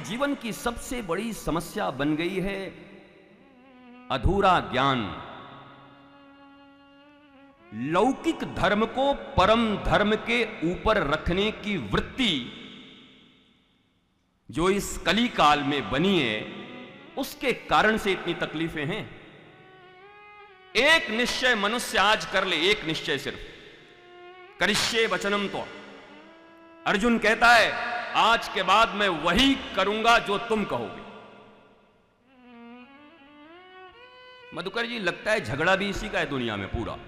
जीवन की सबसे बड़ी समस्या बन गई है अधूरा ज्ञान। लौकिक धर्म को परम धर्म के ऊपर रखने की वृत्ति जो इस कली काल में बनी है, उसके कारण से इतनी तकलीफें हैं। एक निश्चय मनुष्य आज कर ले, एक निश्चय सिर्फ, करिष्ये वचनम तो। अर्जुन कहता है आज के बाद मैं वही करूंगा जो तुम कहोगे। मधुकर जी, लगता है झगड़ा भी इसी का है दुनिया में पूरा।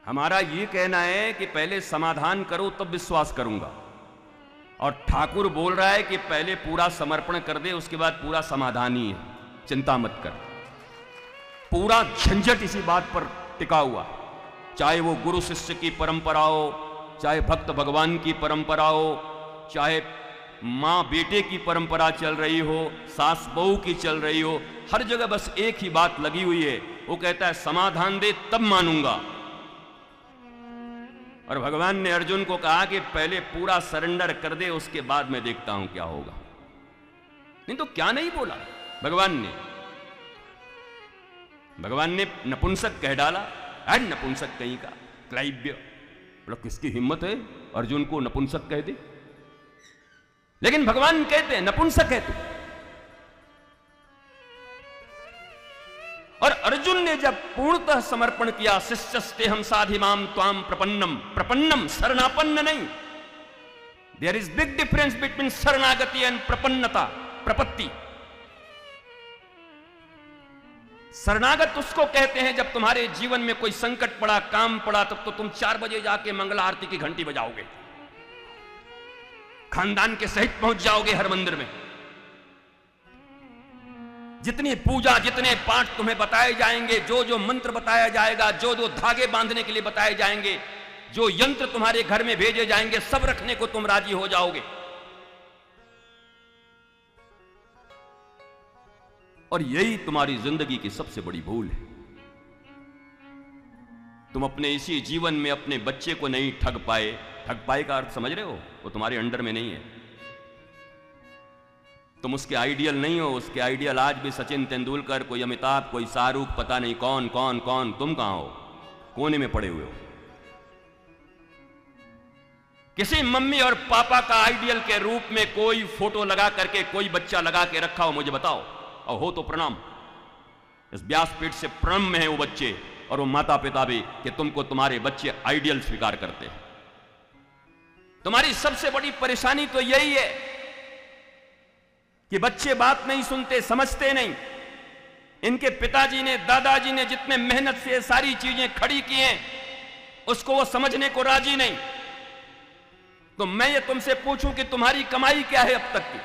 हमारा यह कहना है कि पहले समाधान करो तब विश्वास करूंगा, और ठाकुर बोल रहा है कि पहले पूरा समर्पण कर दे, उसके बाद पूरा समाधान ही है, चिंता मत कर। पूरा झंझट इसी बात पर टिका हुआ, चाहे वो गुरु शिष्य की परंपरा हो, चाहे भक्त भगवान की परंपरा हो, चाहे मां बेटे की परंपरा चल रही हो, सास बहू की चल रही हो, हर जगह बस एक ही बात लगी हुई है। वो कहता है समाधान दे तब मानूंगा। और भगवान ने अर्जुन को कहा कि पहले पूरा सरेंडर कर दे, उसके बाद मैं देखता हूं क्या होगा। नहीं तो क्या नहीं बोला भगवान ने। भगवान ने नपुंसक कह डाला, है नपुंसक कहीं का, क्लाइब्य। मतलब किसकी हिम्मत है अर्जुन को नपुंसक कह दे। लेकिन भगवान कहते हैं नपुंसक है तू। और अर्जुन ने जब पूर्णतः समर्पण किया, शिष्यस्ते हम साधिमाम त्वाम प्रपन्नम, प्रपन्नम शरणापन्न नहीं। There is big difference between शरणागति एंड प्रपन्नता, प्रपत्ति। शरणागत उसको कहते हैं जब तुम्हारे जीवन में कोई संकट पड़ा, काम पड़ा, तब तो तुम 4 बजे जाके मंगला आरती की घंटी बजाओगे, खानदान के सहित पहुंच जाओगे हर मंदिर में। जितनी पूजा, जितने पाठ तुम्हें बताए जाएंगे, जो जो मंत्र बताया जाएगा, जो जो धागे बांधने के लिए बताए जाएंगे, जो यंत्र तुम्हारे घर में भेजे जाएंगे, सब रखने को तुम राजी हो जाओगे। और यही तुम्हारी जिंदगी की सबसे बड़ी भूल है। तुम अपने इसी जीवन में अपने बच्चे को नहीं ठग पाए। ठग पाए का अर्थ समझ रहे हो? वो तुम्हारे अंडर में नहीं है, तुम उसके आइडियल नहीं हो। उसके आइडियल आज भी सचिन तेंदुलकर, कोई अमिताभ, कोई शाहरुख, पता नहीं कौन कौन कौन। तुम कहां हो? कोने में पड़े हुए हो। किसी मम्मी और पापा का आइडियल के रूप में कोई फोटो लगा करके कोई बच्चा लगा के रखा हो, मुझे बताओ। और हो तो प्रणाम, इस व्यासपीठ से प्रणाम में है वो बच्चे और वो माता पिता भी, कि तुमको तुम्हारे बच्चे आइडियल स्वीकार करते हैं। तुम्हारी सबसे बड़ी परेशानी तो यही है कि बच्चे बात नहीं सुनते, समझते नहीं। इनके पिताजी ने, दादाजी ने जितने मेहनत से सारी चीजें खड़ी की हैं, उसको वो समझने को राजी नहीं। तो मैं ये तुमसे पूछूं कि तुम्हारी कमाई क्या है अब तक की?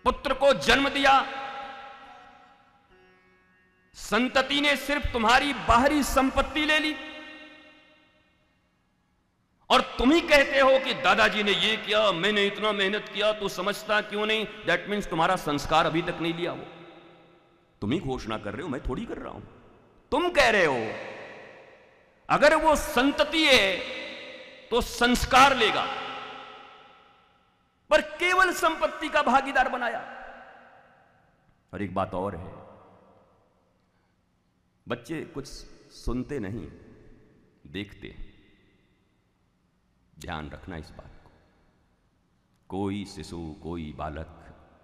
पुत्र को जन्म दिया, संतति ने सिर्फ तुम्हारी बाहरी संपत्ति ले ली, और तुम ही कहते हो कि दादाजी ने ये किया, मैंने इतना मेहनत किया, तू समझता क्यों नहीं? दैट मीन्स तुम्हारा संस्कार अभी तक नहीं लिया। वो तुम ही घोषणा कर रहे हो, मैं थोड़ी कर रहा हूं। तुम कह रहे हो अगर वो संतति है तो संस्कार लेगा, पर केवल संपत्ति का भागीदार बनाया। और एक बात और है, बच्चे कुछ सुनते नहीं, देखते। ध्यान रखना इस बात को। कोई शिशु, कोई बालक,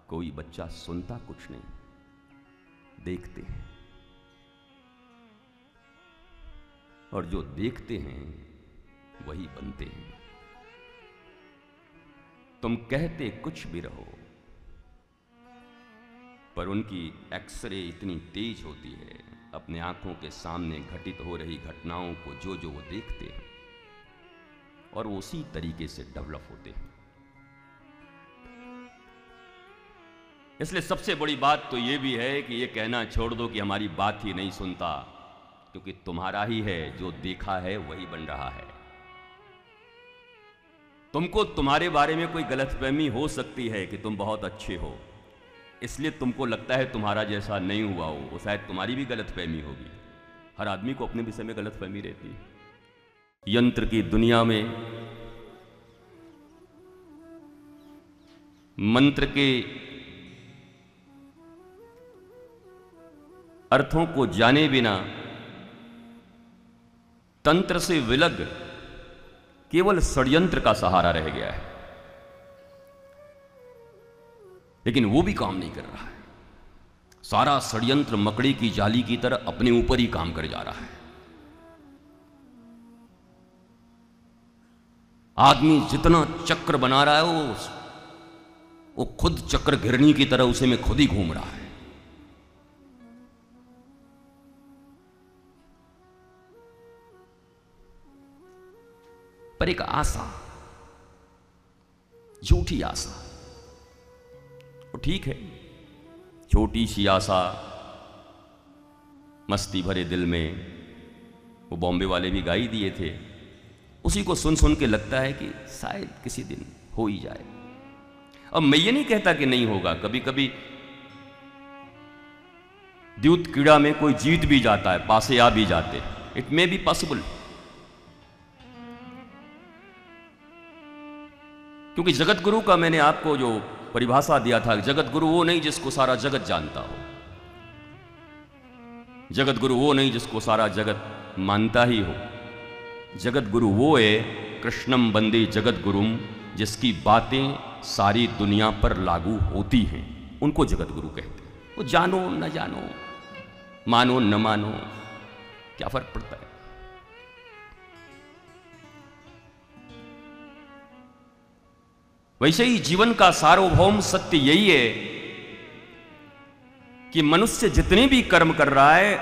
कोई बच्चा सुनता कुछ नहीं, देखते हैं। और जो देखते हैं वही बनते हैं। तुम कहते कुछ भी रहो, पर उनकी एक्सरे इतनी तेज होती है, अपने आंखों के सामने घटित हो रही घटनाओं को जो जो वो देखते हैं, और वो उसी तरीके से डेवलप होते हैं। इसलिए सबसे बड़ी बात तो ये भी है कि ये कहना छोड़ दो कि हमारी बात ही नहीं सुनता, क्योंकि तुम्हारा ही है, जो देखा है वही बन रहा है। तुमको तुम्हारे बारे में कोई गलतफहमी हो सकती है कि तुम बहुत अच्छे हो, इसलिए तुमको लगता है तुम्हारा जैसा नहीं हुआ हो। वो शायद तुम्हारी भी गलतफहमी होगी। हर आदमी को अपने विषय में गलतफहमी रहती है। यंत्र की दुनिया में मंत्र के अर्थों को जाने बिना तंत्र से विलग केवल षड्यंत्र का सहारा रह गया है, लेकिन वो भी काम नहीं कर रहा है। सारा षड्यंत्र मकड़ी की जाली की तरह अपने ऊपर ही काम कर जा रहा है। आदमी जितना चक्र बना रहा है वो खुद चक्र घिरनी की तरह उसे में खुद ही घूम रहा है। पर एक आशा, झूठी आशा, वो ठीक है, छोटी सी आशा मस्ती भरे दिल में, वो बॉम्बे वाले भी गा ही दिए थे। उसी को सुन सुन के लगता है कि शायद किसी दिन हो ही जाए। अब मैं ये नहीं कहता कि नहीं होगा, कभी कभी द्यूत कीड़ा में कोई जीत भी जाता है, पासे आ भी जाते, इट मे बी पॉसिबल। क्योंकि जगत गुरु का मैंने आपको जो परिभाषा दिया था, जगत गुरु वो नहीं जिसको सारा जगत जानता हो, जगत गुरु वो नहीं जिसको सारा जगत मानता ही हो। जगत गुरु वो है, कृष्णम बंदे जगत गुरुम, जिसकी बातें सारी दुनिया पर लागू होती हैं, उनको जगत गुरु कहते हैं। वो जानो न जानो, मानो न मानो, क्या फर्क पड़ता है। वैसे ही जीवन का सार्वभौम सत्य यही है कि मनुष्य जितने भी कर्म कर रहा है,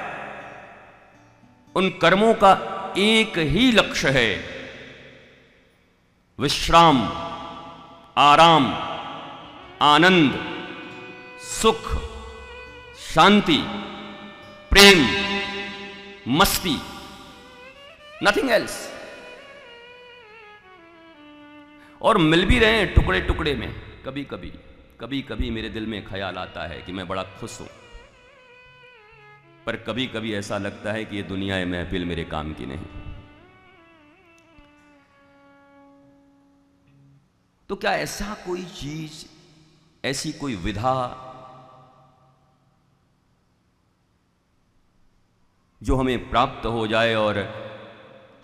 उन कर्मों का एक ही लक्ष्य है, विश्राम, आराम, आनंद, सुख, शांति, प्रेम, मस्ती, नथिंग एल्स। और मिल भी रहे हैं टुकड़े टुकड़े में। कभी कभी मेरे दिल में ख्याल आता है कि मैं बड़ा खुश हूं, पर कभी कभी ऐसा लगता है कि ये दुनिया है महफिल मेरे काम की नहीं। तो क्या ऐसा कोई चीज, ऐसी कोई विधा जो हमें प्राप्त हो जाए और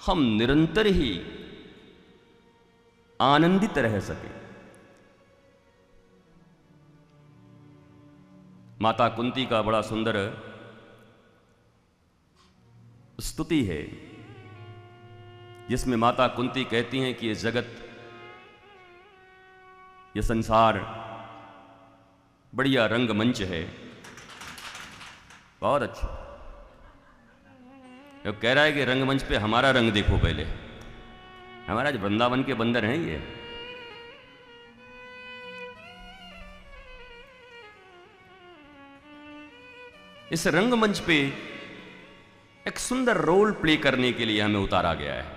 हम निरंतर ही आनंदित रह सके? माता कुंती का बड़ा सुंदर स्तुति है, जिसमें माता कुंती कहती हैं कि ये जगत, ये संसार बढ़िया रंगमंच है, बहुत अच्छा। वो कह रहा है कि रंगमंच पे हमारा रंग देखो पहले, हमारा जो वृंदावन के बंदर हैं ये। इस रंगमंच पे एक सुंदर रोल प्ले करने के लिए हमें उतारा गया है।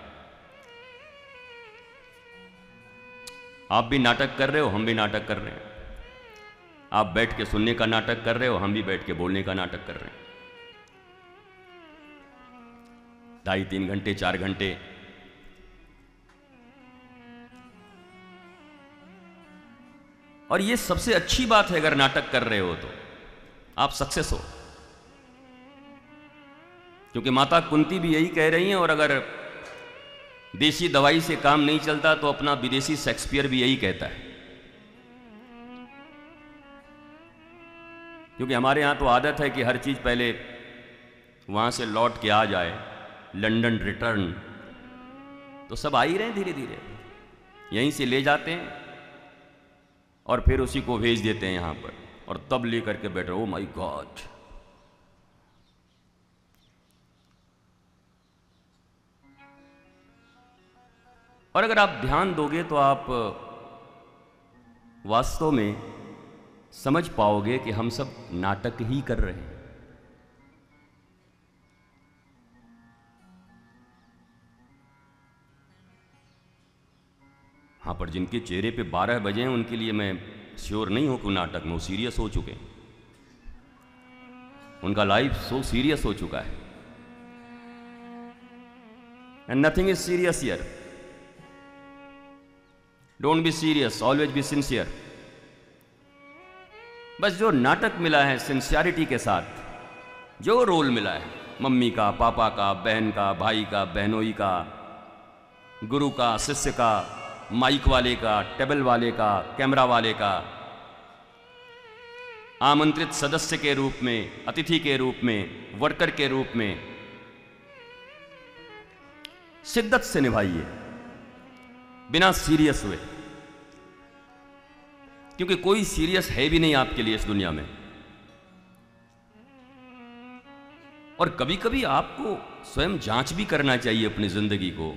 आप भी नाटक कर रहे हो, हम भी नाटक कर रहे हैं। आप बैठ के सुनने का नाटक कर रहे हो, हम भी बैठ के बोलने का नाटक कर रहे हैं। 2.5-3 घंटे 4 घंटे और ये सबसे अच्छी बात है, अगर नाटक कर रहे हो तो आप सक्सेस हो। क्योंकि माता कुंती भी यही कह रही हैं, और अगर देसी दवाई से काम नहीं चलता तो अपना विदेशी शेक्सपियर भी यही कहता है। क्योंकि हमारे यहां तो आदत है कि हर चीज पहले वहां से लौट के आ जाए, लंदन रिटर्न, तो सब आ ही रहे हैं धीरे धीरे, यहीं से ले जाते हैं और फिर उसी को भेज देते हैं यहां पर, और तब ले करके बैठ रहे, ओ माय गॉड। और अगर आप ध्यान दोगे तो आप वास्तव में समझ पाओगे कि हम सब नाटक ही कर रहे हैं। हाँ, पर जिनके चेहरे पे 12 बजे हैं उनके लिए मैं श्योर नहीं हूं कि नाटक में वो सीरियस हो चुके हैं, उनका लाइफ सो सीरियस हो चुका है। And nothing is serious here. Don't be serious, always be sincere. बस जो नाटक मिला है सिंसियरिटी के साथ, जो रोल मिला है मम्मी का, पापा का, बहन का, भाई का, बहनोई का, गुरु का, शिष्य का, माइक वाले का, टेबल वाले का, कैमरा वाले का, आमंत्रित सदस्य के रूप में, अतिथि के रूप में, वर्कर के रूप में शिद्दत से निभाइए, बिना सीरियस हुए, क्योंकि कोई सीरियस है भी नहीं आपके लिए इस दुनिया में। और कभी कभी आपको स्वयं जांच भी करना चाहिए अपनी जिंदगी को,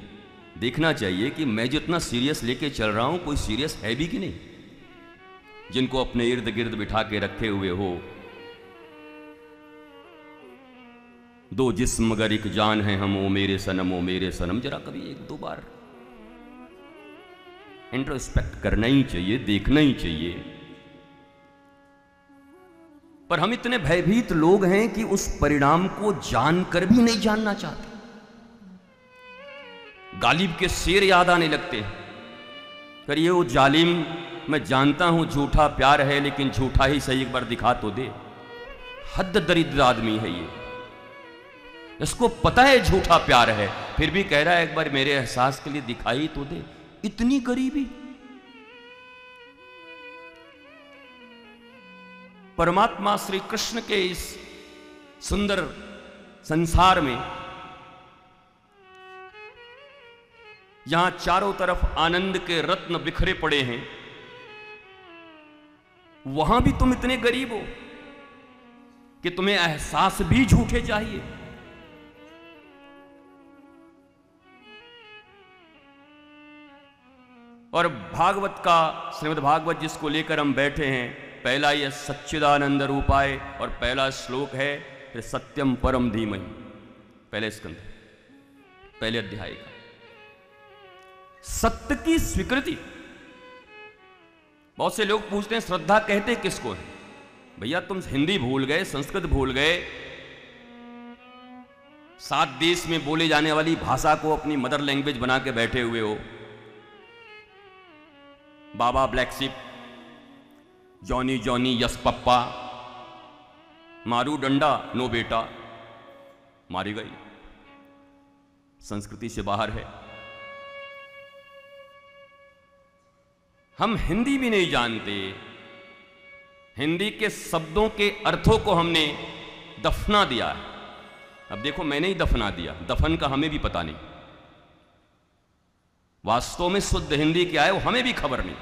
देखना चाहिए कि मैं जितना सीरियस लेके चल रहा हूं कोई सीरियस है भी कि नहीं। जिनको अपने इर्द गिर्द बिठा के रखे हुए हो, दो जिस्म मगर एक जान है हम, ओ मेरे सनम, ओ मेरे सनम, जरा कभी एक दो बार इंट्रोस्पेक्ट करना ही चाहिए, देखना ही चाहिए। पर हम इतने भयभीत लोग हैं कि उस परिणाम को जानकर भी नहीं जानना चाहते। गालिब के शेर याद आने लगते हैं, करिए वो जालिम, मैं जानता हूं झूठा प्यार है, लेकिन झूठा ही सही एक बार दिखा तो दे। हद दरिद्र आदमी है ये, इसको पता है झूठा प्यार है, फिर भी कह रहा है एक बार मेरे एहसास के लिए दिखाई तो दे। इतनी गरीबी। परमात्मा श्री कृष्ण के इस सुंदर संसार में जहां चारों तरफ आनंद के रत्न बिखरे पड़े हैं, वहां भी तुम इतने गरीब हो कि तुम्हें एहसास भी झूठे चाहिए। और भागवत का, श्रीमद् भागवत जिसको लेकर हम बैठे हैं, पहला यह सच्चिदानंद रूपाय और पहला श्लोक है फिर सत्यम परम धीमहि, पहले स्कंद, पहले अध्याय का सत्य की स्वीकृति। बहुत से लोग पूछते हैं श्रद्धा कहते किसको है? भैया तुम हिंदी भूल गए, संस्कृत भूल गए, 7 देश में बोले जाने वाली भाषा को अपनी मदर लैंग्वेज बना के बैठे हुए हो। Baa baa black sheep, Johnny Johnny yes papa, मारू डंडा नो बेटा, मारी गई, संस्कृति से बाहर है। हम हिंदी भी नहीं जानते, हिंदी के शब्दों के अर्थों को हमने दफना दिया है। अब देखो, मैंने ही दफना दिया, दफन का हमें भी पता नहीं, वास्तव में शुद्ध हिंदी क्या है वो हमें भी खबर नहीं।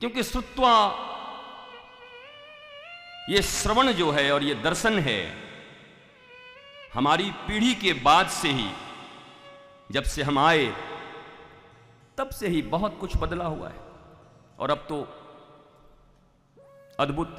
क्योंकि श्रुत्वा, ये श्रवण जो है और ये दर्शन है, हमारी पीढ़ी के बाद से ही, जब से हम आए तब से ही बहुत कुछ बदला हुआ है। और अब तो अद्भुत